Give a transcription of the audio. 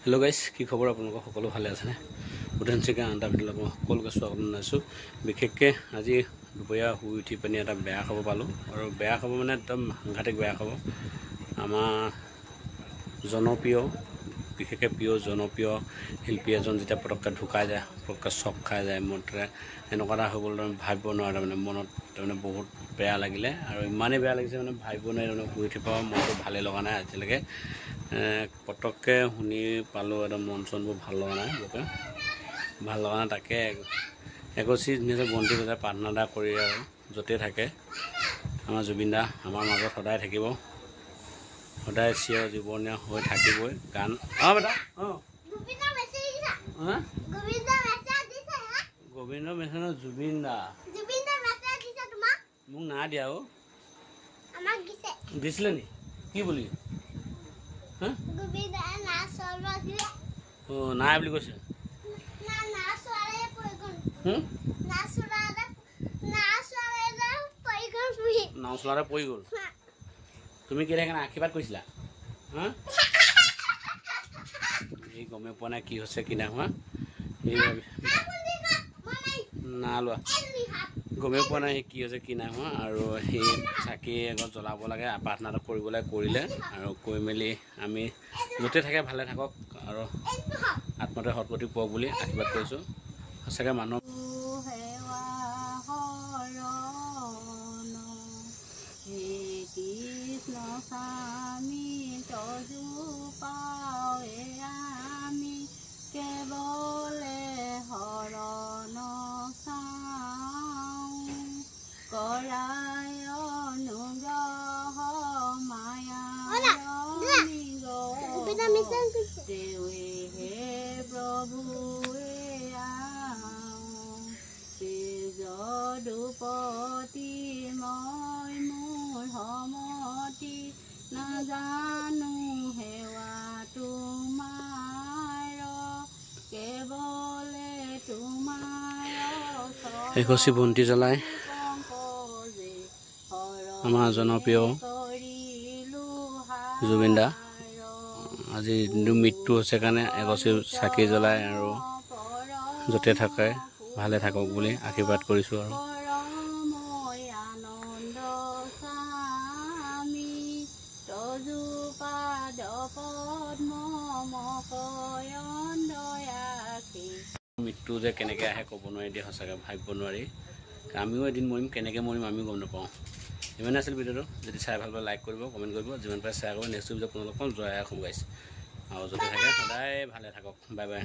Hello guys की खबर आपलोक सकलो भाले आछने उदाहरणसिके आंटा भिडिओ मैं सकलोके स्वागत जनाइছোঁ विशेषके আজি दुपरिया শুই উঠি পানি এটা বেয়া খবৰ পালো আৰু বেয়া খবৰ মানে একদম সাংঘাতিক বেয়া খবৰ আমাৰ জনপ্ৰিয় বিশেষকে প্ৰিয় জনপ্ৰিয় শিল্পী এজন যেতিয়া পটককে ঢুকাই যায় পটককে শক খাই যায় মনৰে এনেকুৱা হ'ব ভাবিব নোৱাৰে মানে মনত মানে বহুত বেয়া লাগিলে আৰু ইমানে বেয়া লাগিছে মানে ভাবিব নোৱাৰে শুই উঠি পাও মনটো ভালে লগা নাই আজিলৈকে পটককে শুনি পালো একদম মন চনবোৰ ভাল লগা নাই বকে ভাল লগা নাই তাকে একচি নিজে বন্তি বজাই প্ৰাৰ্থনা কৰি আৰু যতে থাকে আমাৰ জুবিন দা আমাৰ মাজত সদায় থাকিব সদায় চিৰ জীৱনীয় হৈ থাকিবই গান বেটা গোবিন্দ মেছেন জুবিন দা মোক না দিয়া ও দিছিলে নি কি বুলি নাই বুলি কৈছে নাওচলাৰে পৰি গ'ল তুমি কি দেখে আশীৰ্বাদ কৰিছিলা এই গমে পোৱা নাই কি হৈছে কি নাই হোৱা না লোৱা গমে পোৱা নাই কি হৈছে কি নাই হোৱা আৰু সেই চাকি আগত জ্বলাব লাগে প্ৰাৰ্থনাটো কৰিবলৈ কৰিলে আৰু কৈ মেলি আমি য'তে থাকে ভালে থাকক আৰু আত্মাতে সৎগতি পাওক বুলি আশীৰ্বাদ কৰিছোঁ সঁচাকৈ মানুহ দুপতি মই মোৰ সমতি নাজানো হেৱা তোমাৰ কেৱলে তোমাৰ এগছি বন্তি জ্বলাই আমাৰ জনপ্ৰিয় জুবিন দা আজি মৃত্যু হৈছে কাৰণে এগছি চাকি জ্বলাই আৰু য'তে থাকে ভালে থাকক বুলি আশীৰ্বাদ কৰিছোঁ আৰু মৃত্যু যে কেনেকৈ আহে ক'ব নোৱাৰি দিয়ে সঁচাকৈ ভাবিব নোৱাৰি আমিও এদিন মৰিম কেনেকৈ মৰিম আমিও গম নাপাওঁ ইমানে আছিল ভিডিঅ'টো যদি চাই ভাল পায় লাইক কৰিব কমেণ্ট কৰিব যিমান পাৰে শ্বেয়াৰ কৰিব নেক্সট ভিডিঅ' আপোনালোকক জয় অসম গাইছে আৰু যদি থাকে সদায় ভালে থাকক বাই বাই।